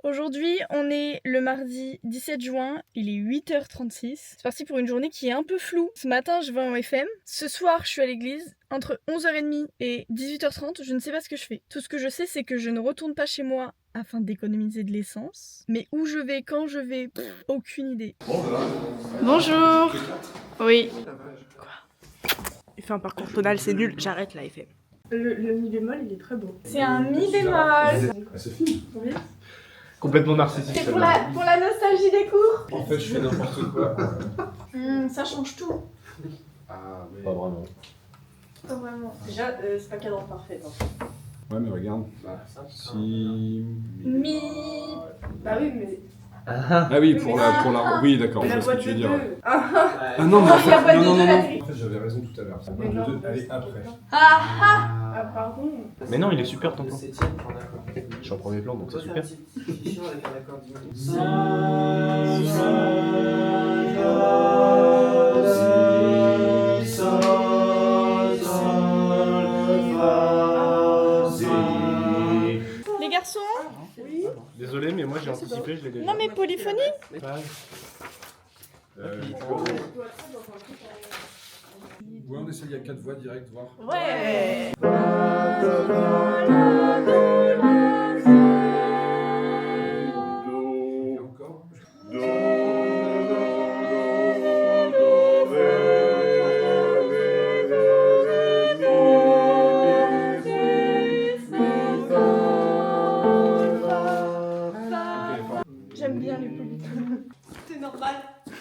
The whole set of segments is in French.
Aujourd'hui, on est le mardi 17 juin, il est 8h36. C'est parti pour une journée qui est un peu floue. Ce matin, je vais en FM. Ce soir, je suis à l'église. Entre 11h30 et 18h30, je ne sais pas ce que je fais. Tout ce que je sais, c'est que je ne retourne pas chez moi afin d'économiser de l'essence. Mais où je vais, quand je vais, aucune idée. Bonjour. Oui. Quoi? Il fait un parcours tonal, c'est nul, j'arrête la FM. Le mi bémol, il est très beau. C'est un mi bémol. Sophie. Oui. Complètement narcissique. C'est pour la nostalgie des cours. En fait, je fais n'importe quoi. Ça change tout. Ah, mais... Pas vraiment. Pas vraiment. Déjà, c'est pas cadre parfait. Hein. Ouais, mais regarde. Si... Mi. Bah oui, mais. Ah oui, pour la... Oui, d'accord, je La vois ce que boîte tu veux de dire. deux. Ah non, mais en fait, La boîte de non. deux, la En fait, j'avais raison tout à l'heure. La boîte de deux, elle est après. Ah, pardon. Mais non, il est super ton plan. Je Je suis en premier plan, donc c'est super. Les garçons? Oui. Désolé, mais moi j'ai anticipé, je l'ai déjà. Non mais polyphonie? Ouais. Ouais, on essaye à 4 voix direct, voir. Ouais. Et encore. J'aime bien les polyphones. C'est normal.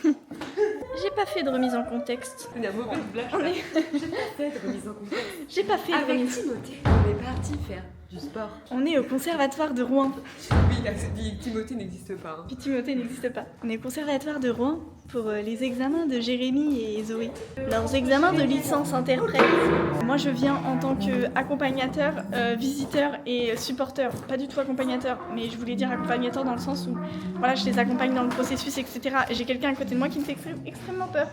J'ai pas fait de remise en contexte. C'est une mauvaise blague. On est... J'ai pas fait de remise en contexte. J'ai pas fait de Avec remise. Timothée, on est parti faire du sport. On est au conservatoire de Rouen. Oui, Timothée n'existe pas. Hein. Puis Timothée n'existe pas. On est au conservatoire de Rouen pour les examens de Jérémy et Zoé. Leurs examens de licence interprète. Moi je viens en tant qu'accompagnateur, visiteur et supporter. Pas du tout accompagnateur, mais je voulais dire accompagnateur dans le sens où voilà, je les accompagne dans le processus, etc. Et j'ai quelqu'un à côté de moi qui me fait extrêmement peur.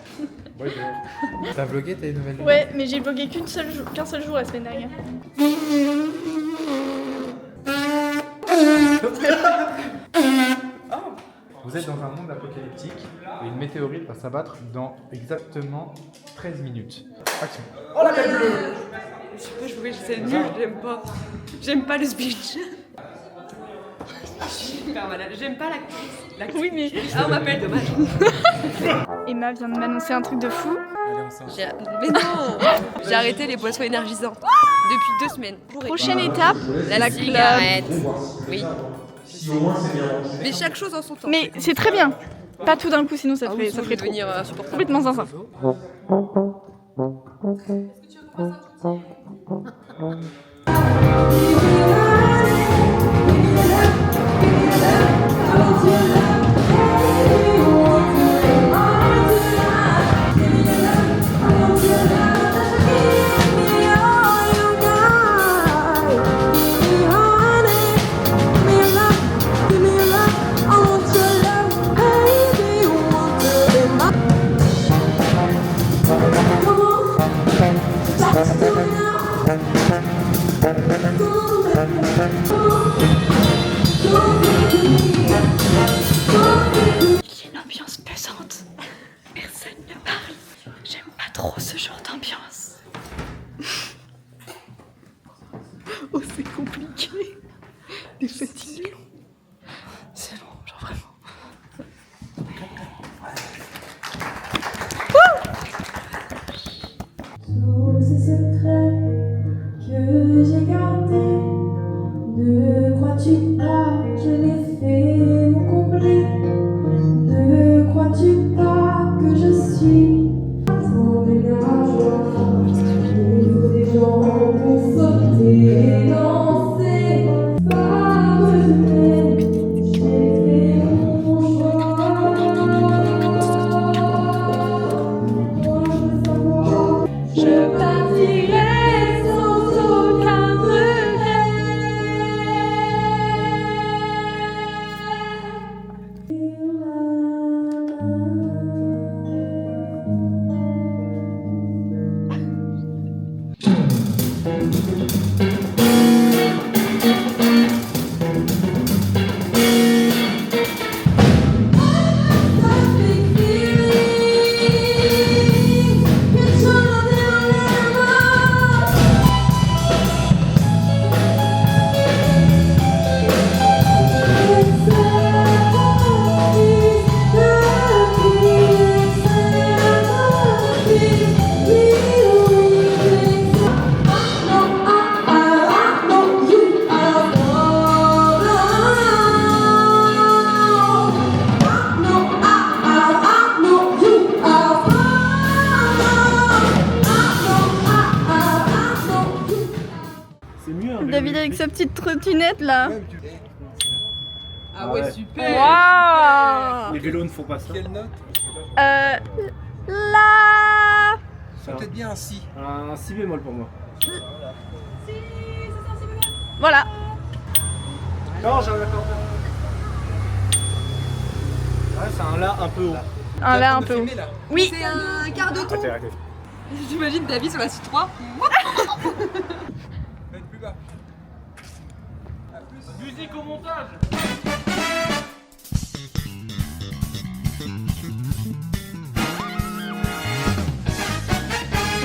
T'as vlogué tes nouvelles Ouais, mais j'ai blogué qu'un seul jour la semaine dernière. Vous êtes dans un monde apocalyptique et une météorite va s'abattre dans exactement 13 minutes. Action. Oh la gueule bleue. Je sais pas jouer, c'est nul, j'aime pas. J'aime pas le speech. Je suis hyper malade, j'aime pas l'actrice. Oui, mais Ah, on m'appelle, dommage. Emma vient de m'annoncer un truc de fou. Mais non. J'ai arrêté les boissons énergisantes depuis 2 semaines. Prochaine étape, La cigarette. Oui. Mais chaque chose en son temps. mais c'est très bien. Pas tout d'un coup, sinon ça Ah oui, ferait trop. devenir insupportable. Complètement zinzin. Il y a une ambiance pesante. Personne ne parle. J'aime pas trop ce genre d'ambiance. Oh, c'est compliqué. Les fatigues. C'est long, genre vraiment. Tous ces secrets que j'ai gardés, ne crois-tu pas que les faits m'ont comblé? Ne crois-tu pas que je suis sans ménage? trottinette là. Ah ouais, super. Waouh. Les vélos ne font pas ça. Quelle note? Là. Peut-être bien un si. Un si bémol pour moi. Voilà. Non, j'ai un accord. Ouais, c'est un la un peu haut. Un là un peu haut. Là. Oui. C'est un quart de ton. Arrêtez, arrêtez. J'imagine David sur la C3. Faites plus bas. Musique au montage.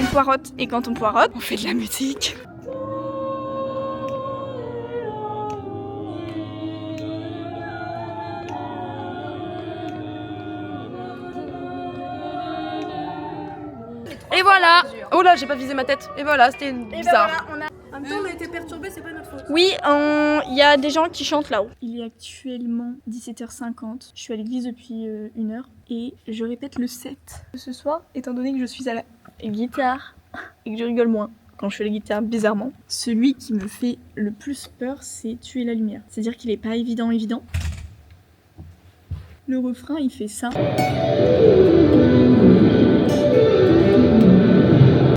On poirote et quand on poirote, on fait de la musique. Et voilà. Oh là, j'ai pas visé ma tête. Et voilà, c'était bizarre. En même temps, on a été perturbés, c'est pas notre faute. Oui, il y a des gens qui chantent là-haut. Il est actuellement 17h50. Je suis à l'église depuis 1 heure et je répète le 7. Ce soir, étant donné que je suis à la guitare et que je rigole moins quand je fais la guitare bizarrement, celui qui me fait le plus peur, c'est Tuer la lumière. C'est-à-dire qu'il est pas évident. Le refrain, il fait ça.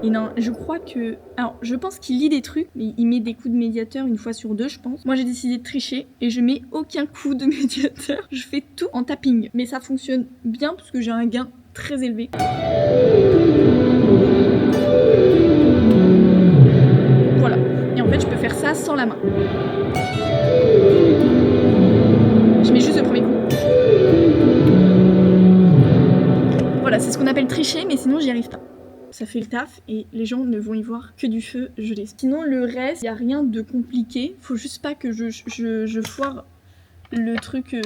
Et non, je crois que... Alors, je pense qu'il lit des trucs, mais il met des coups de médiateur 1 fois sur 2, je pense. Moi, j'ai décidé de tricher et je mets aucun coup de médiateur. Je fais tout en tapping. Mais ça fonctionne bien parce que j'ai un gain très élevé. Voilà. Et en fait, je peux faire ça sans la main. Je mets juste le premier coup. Voilà, c'est ce qu'on appelle tricher, mais sinon, j'y arrive pas. Ça fait le taf et les gens ne vont y voir que du feu gelé. Sinon le reste, il n'y a rien de compliqué. Faut juste pas que je foire le truc. Et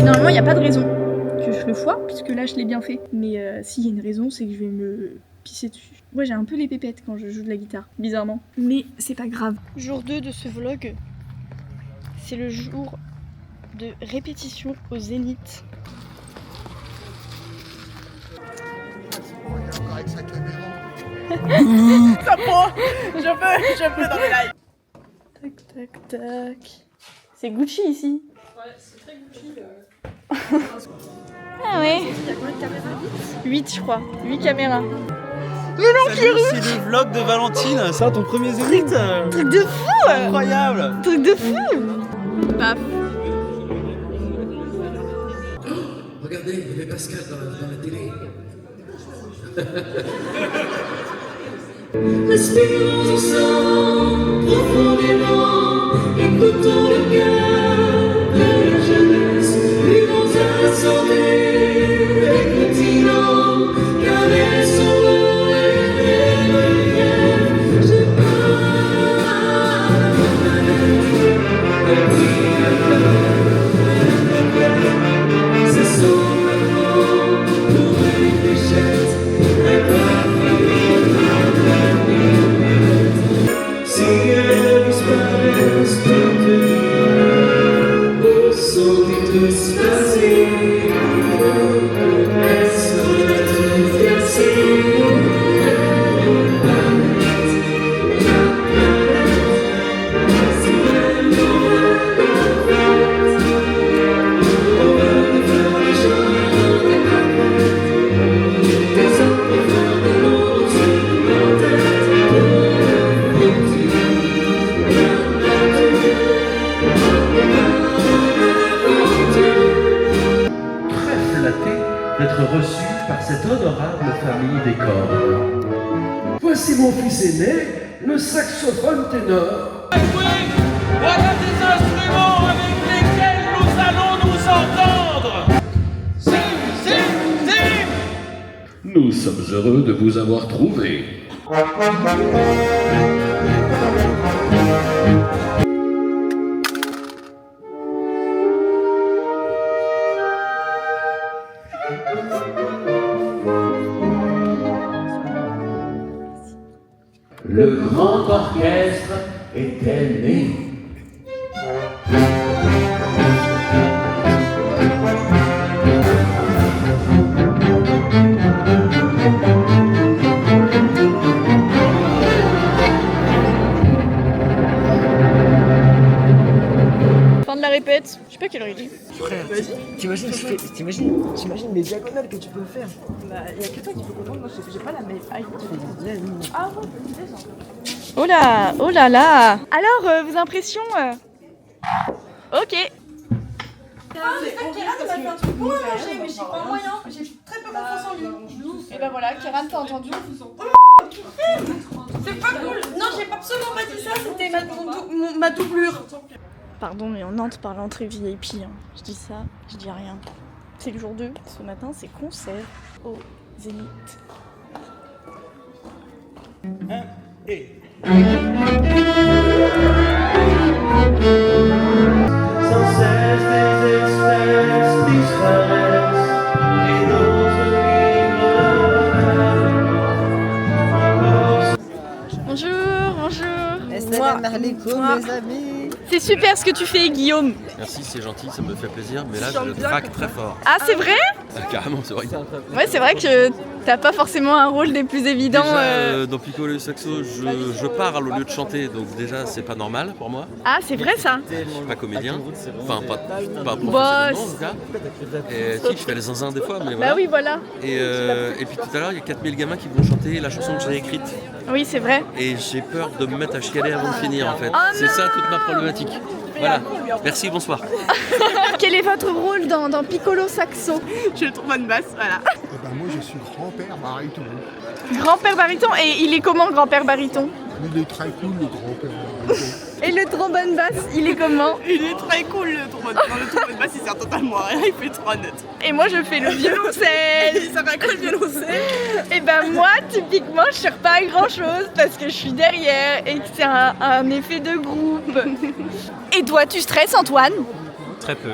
normalement il n'y a pas de raison que je le foire puisque là je l'ai bien fait. Mais s'il y a une raison, c'est que je vais me pisser dessus. Ouais, j'ai un peu les pépettes quand je joue de la guitare, bizarrement. Mais c'est pas grave. Jour 2 de ce vlog, c'est le jour de répétition au Zénith. Ça prend. Je peux dans les lives. Tac, tac, tac. C'est Gucci ici. Ouais, c'est très Gucci. Ah ouais. Il y a combien de caméras? 8 je crois. 8 caméras. Salut, c'est le vlog de Valentine, ça ton premier Zénith. Truc de fou. Incroyable. Truc de fou. Paf. Regardez, il y avait Pascal dans la télé. Respirons ensemble profondément, écoutons le cœur de la jeunesse, vivons assommés les continents, caressons-le et les reliefs. J'ai pas c'est son amour pour une fléchette, un si elle disparaît, où sont-ils tous passés? Est-ce qu'on a tout cassé? Si vraiment la fête, on va nous faire des choses, des enfants de l'eau sur la tête. Très flatté d'être reçu par cette honorable famille des cordes. Voici mon fils aîné, le saxophone ténor. Voilà des instruments avec lesquels nous allons nous entendre. Zim, zim, zim. Nous sommes heureux de vous avoir trouvé. Le grand orchestre était né. quelle heure il est. Frère, t'imagines les diagonales que tu peux faire. Bah, y a que toi qui peux comprendre, moi j'ai pas la même height. Ah ouais, Oh là, oh là là. Alors, vos impressions Ok. Kéran m'a fait un truc bon à manger, mais j'ai pas moyen. J'ai très peu confiance en lui. Et bah voilà, Kéran, t'as entendu. C'est pas cool. Non, j'ai absolument pas dit ça. C'était ma doublure. Pardon, mais on entre par l'entrée VIP. Hein. Je dis ça, je dis rien. C'est le jour 2. Ce matin, c'est concert au Zénith. Sans cesse des espèces disparaissent et d'autres vivent. Bonjour, bonjour. Assalamu alaikum mes amis. C'est super ce que tu fais, Guillaume. Merci, c'est gentil, ça me fait plaisir, mais là je craque très fort. Ah, c'est vrai? Carrément, c'est vrai. Ouais, c'est vrai que t'as pas forcément un rôle des plus évidents. Déjà, dans Piccolo et Saxo, je parle au lieu de chanter, donc déjà c'est pas normal pour moi. Ah, c'est vrai ça? Je suis pas comédien, enfin pas professionnellement Boss. en tout cas. Et si, je fais les zinzins des fois, mais voilà. Bah oui, voilà. Et puis tout à l'heure, il y a 4000 gamins qui vont chanter la chanson que j'ai écrite. Oui, c'est vrai. Et j'ai peur de me mettre à chialer avant de finir en fait. Oh C'est ça toute ma problématique. Voilà. Merci, bonsoir. Quel est votre rôle dans Piccolo Saxo? Je suis le trombone basse, voilà. Moi je suis grand-père baryton. Grand-père baryton? Et il est comment, grand-père baryton? Il est très cool le grand-père baryton. Et le trombone basse, il est comment? Il est très cool le trombone. Non, le trombone basse il sert totalement à rien, il fait 3 notes. Et moi je fais le violoncelle. Ça va quoi le violoncelle? Et ben moi typiquement je sers pas à grand chose parce que je suis derrière et que c'est un effet de groupe. Et toi tu stresses, Antoine? Très peu.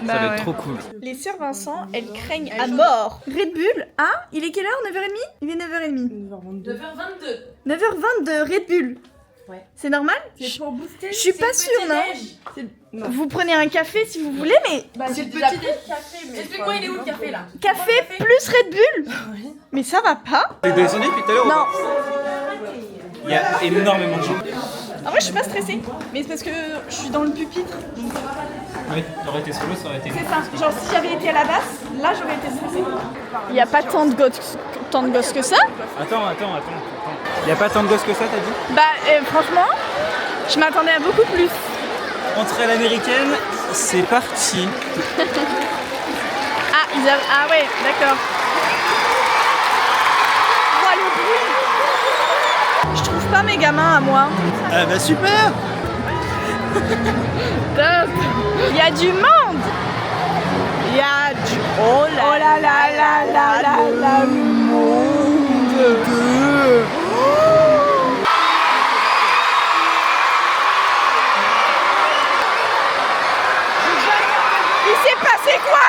Bah Ça va ouais. être trop cool. Les sœurs Vincent, elles craignent à mort. Red Bull, ah, il est quelle heure? 9h30? Il est 9h30. 9h22. 9h22, Red Bull. Ouais. C'est normal? C'est pour booster. Je suis pas sûre, non? Vous prenez un café si vous voulez, mais C'est le petit café. Explique-moi, il est où le café là? café plus Red Bull? Mais ça va pas? T'es désolé depuis tout à l'heure? Non. Il y a énormément de gens. En vrai, je suis pas stressée, mais c'est parce que je suis dans le pupitre. Oui, t'aurais été solo, ça aurait été. C'est ça. Genre, si j'avais été à la basse, là, j'aurais été stressée. Il n'y a pas tant de gosses que ça. Attends. Il y a pas tant de gosses que ça, t'as dit? Bah, franchement, je m'attendais à beaucoup plus. Entre à l'américaine, c'est parti. Ah ouais, d'accord. Oh, le bruit. Je trouve pas mes gamins à moi. Ah bah super. Top. Il y a du monde. Il y a du... Oh là là là là là le monde. Il s'est passé quoi?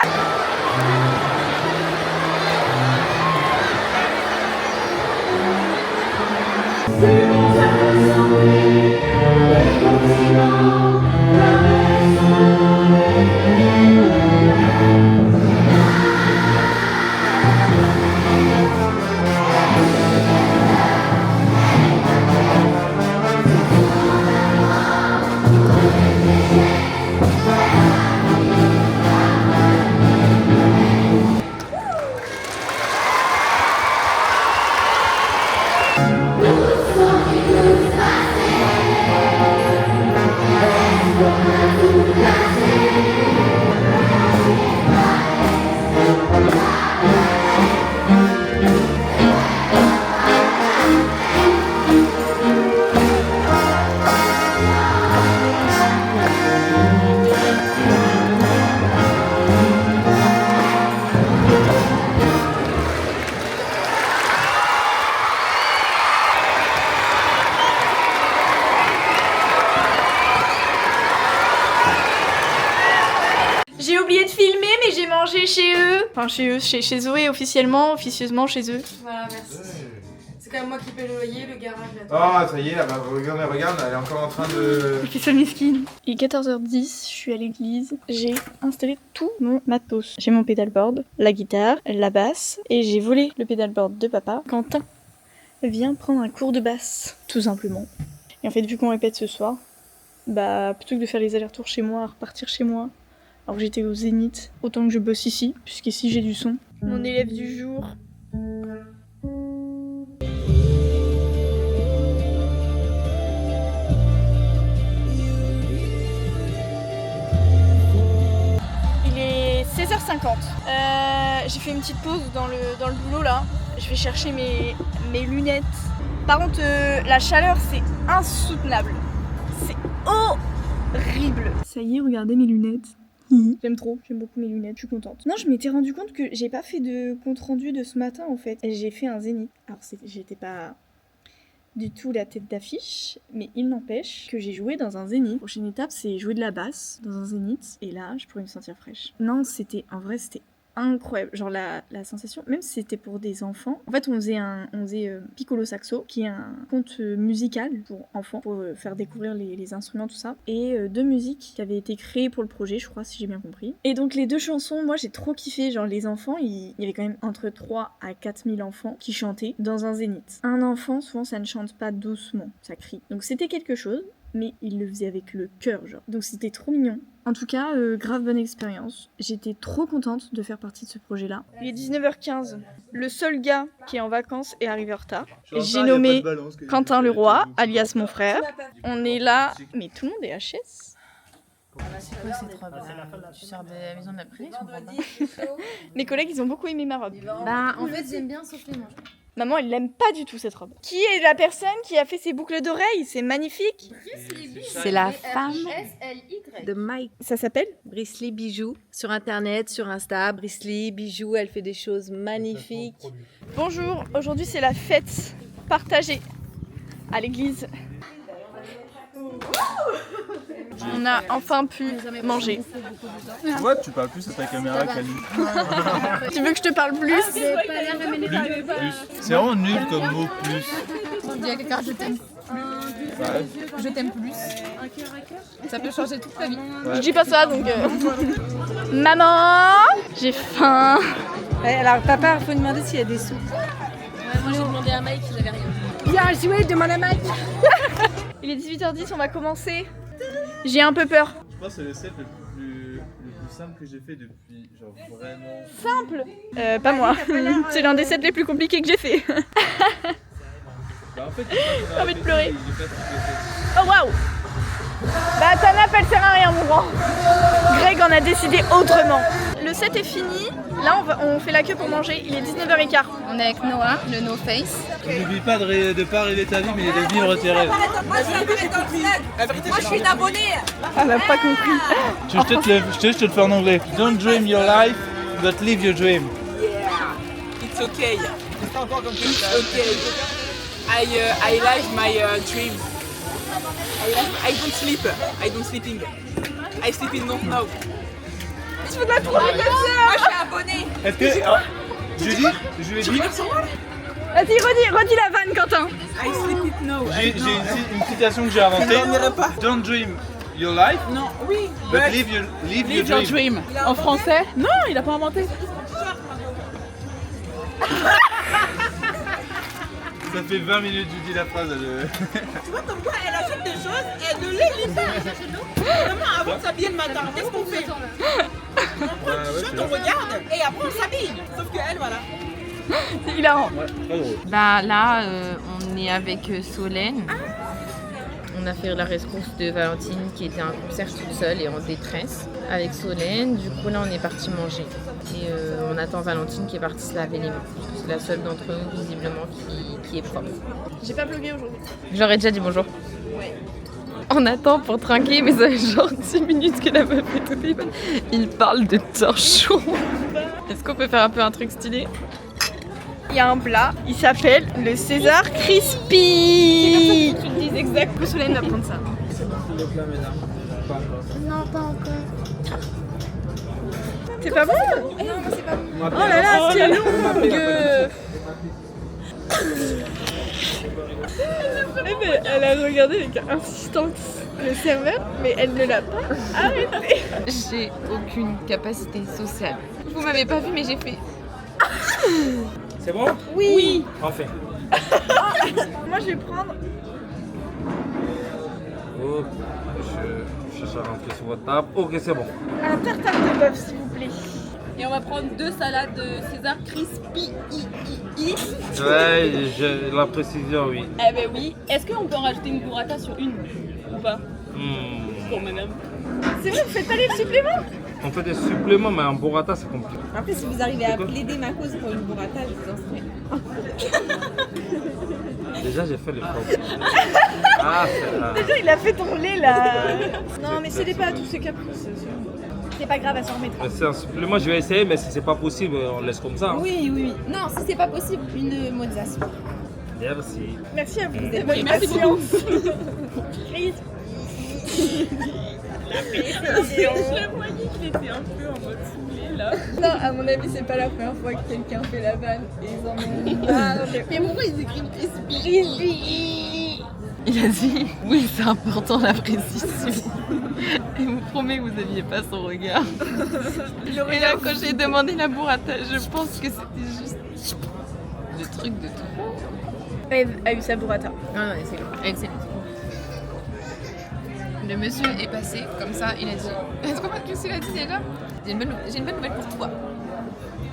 J'ai oublié de filmer, mais j'ai mangé chez eux. Enfin, chez eux, chez Zoé, officieusement chez eux. Voilà, merci. C'est quand même moi qui paie le loyer, le garage, la Ah, ça y est, bah, regarde, elle est encore en train de... Il fait ça mesquine. Il est 14h10, je suis à l'église. J'ai installé tout mon matos. J'ai mon pédalboard, la guitare, la basse, et j'ai volé le pédalboard de papa. Quentin vient prendre un cours de basse, tout simplement. Et en fait, vu qu'on répète ce soir, bah plutôt que de faire les allers-retours chez moi, repartir chez moi, alors que j'étais au Zénith. Autant que je bosse ici, puisqu'ici j'ai du son. Mon élève du jour. Il est 16h50. J'ai fait une petite pause dans le boulot là. Je vais chercher mes lunettes. Par contre, la chaleur, c'est insoutenable. C'est horrible. Ça y est, regardez mes lunettes. J'aime trop, j'aime beaucoup mes lunettes, je suis contente. Non, je m'étais rendu compte que j'ai pas fait de compte rendu de ce matin en fait. J'ai fait un Zénith. Alors j'étais pas du tout la tête d'affiche, mais il n'empêche que j'ai joué dans un Zénith. Prochaine étape, c'est jouer de la basse dans un Zénith, et là, je pourrais me sentir fraîche. Non, en vrai, c'était incroyable, genre la sensation, même si c'était pour des enfants. En fait, on faisait Piccolo Saxo, qui est un conte musical pour enfants, pour faire découvrir les instruments, tout ça, et 2 musiques qui avaient été créées pour le projet, je crois, si j'ai bien compris. Et donc les 2 chansons, moi j'ai trop kiffé, genre les enfants, il y avait quand même entre 3 à 4 000 enfants qui chantaient dans un Zénith. Un enfant, souvent, ça ne chante pas doucement, ça crie. Donc c'était quelque chose, mais il le faisait avec le cœur, genre. Donc c'était trop mignon. En tout cas, grave bonne expérience. J'étais trop contente de faire partie de ce projet-là. Il est 19h15. Le seul gars qui est en vacances est arrivé en retard. J'ai nommé Quentin Leroy, alias mon frère. On est là, mais tout le monde est HS. C'est quoi cette robe là? Tu sors de la maison de la prairie, je comprends pas. Mes collègues, ils ont beaucoup aimé ma robe. Bah, en fait, j'aime bien sauf les manches. Maman, elle l'aime pas du tout cette robe. Qui est la personne qui a fait ses boucles d'oreilles? C'est magnifique. C'est la femme de Mike. Ça s'appelle Brisley Bijoux. Sur internet, sur Insta, Brisley Bijoux, elle fait des choses magnifiques. Bonjour, aujourd'hui c'est la fête partagée à l'église. On a enfin pu manger. Tu vois, tu parles plus à ta caméra qu'Ali. Tu veux que je te parle plus? Plus. C'est vraiment nul comme mot plus. On dit à quelqu'un je t'aime. Je t'aime plus. Ça peut changer toute ta vie. Ouais. Je dis pas ça donc. Maman, j'ai faim. Alors papa, il faut demander s'il y a des sous. Ouais, moi j'ai demandé à Mike, j'avais rien. Viens jouer, demande à Mike. Il est 18h10, on va commencer. J'ai un peu peur. Je pense que c'est le set le plus simple que j'ai fait depuis, genre vraiment... Simple pas moi. C'est l'un des sets les plus compliqués que j'ai fait. Bah en fait, j'ai envie de pleurer. Oh waouh. Bah ta nappe elle sert à rien mon grand. Greg en a décidé autrement. Le set est fini. Là on fait la queue pour manger. Il est 19h15. On est avec Noah, le No Face. N'oublie pas de pas rêver ta vie mais de vivre tes rêves. Moi je suis une abonnée. Elle a pas compris. Je te le fais en anglais. Don't dream your life, but live your dream. Yeah, it's okay. It's okay. I like my dream. I don't sleep. I don't sleeping. I sleep in now. Tu veux de la provocation? Moi je suis abonnée. Est-ce que je lui ai dit. Vas-y, redis la vanne, Quentin. I sleep it now. J'ai une citation que j'ai inventée. Don't dream your life. Non, oui. But live your dream. En français? Non, il a pas inventé. Ça fait 20 minutes que je dis la phrase. Tu vois comme quoi elle achète des choses et elle ne les lit pas. Vraiment, avant de s'habiller le matin, qu'est-ce qu'on fait? On prend une t-shirt, on regarde et après on s'habille. Sauf que elle, voilà. C'est hilarant. Bah là, on est avec Solène. On a fait la rescousse de Valentine qui était à un concert toute seule et en détresse avec Solène. Du coup là on est parti manger. Et on attend Valentine qui est partie se laver les mains. C'est la seule d'entre nous visiblement qui est propre. J'ai pas vlogué aujourd'hui. Je leur ai déjà dit bonjour. Ouais. On attend pour trinquer mais ça fait genre 10 minutes que la meuf est au téléphone. Il parle de torchon. Est-ce qu'on peut faire un peu un truc stylé? Il y a un plat, il s'appelle le César Crispy. C'est comme ça que tu te dis exact. Solène va prendre ça. Non, pas encore. C'est pas bon? Non, c'est pas bon. Oh là là, c'est longue. Elle a regardé avec insistance le serveur, mais elle ne l'a pas arrêté. J'ai aucune capacité sociale. Vous m'avez pas vu, mais j'ai fait... C'est bon? Oui. Parfait. Moi je vais prendre Oh, je cherche à rentrer sur votre table. Ok, c'est bon. Un tartare de bœuf, s'il vous plaît. Et on va prendre 2 salades César crispy. Ouais, la précision, oui. Eh ben oui. Est-ce qu'on peut en rajouter une burrata sur une ou pas? Pour madame. C'est vrai, vous faites pas les suppléments? On fait des suppléments, mais en burrata, c'est compliqué. Après, si vous arrivez à plaider ma cause pour une burrata, je vous en serai. Déjà, j'ai fait l'effort. Ah, c'est là. Déjà, il a fait ton lait là. Non, mais c'est pas tous ces caprices. C'est pas grave, elle s'en remettra. C'est un supplément, je vais essayer, mais si c'est pas possible, on laisse comme ça. Hein. Oui. Non, si c'est pas possible, une mozzasse. Merci. Merci à vous. Oui, merci beaucoup. Je le voyais qu'il était un peu en mode saoulé là. Non, à mon avis, c'est pas la première fois que quelqu'un fait la vanne et ils en ont marre. Mais pourquoi ils écrivent crispy? Il a dit oui, c'est important la précision. Et vous promet que vous n'aviez pas son regard. Et là, quand j'ai demandé la burrata, je pense que c'était juste le truc de trop. Eve a eu sa burrata. Non, excellent. Le monsieur est passé comme ça, il a dit. Est-ce qu'on va qu'est-ce qu'il a dit déjà? J'ai une bonne nouvelle pour toi.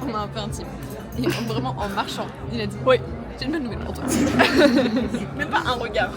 On a un peu intime. Et vraiment en marchant, il a dit oui, j'ai une bonne nouvelle pour toi. Même pas un regard.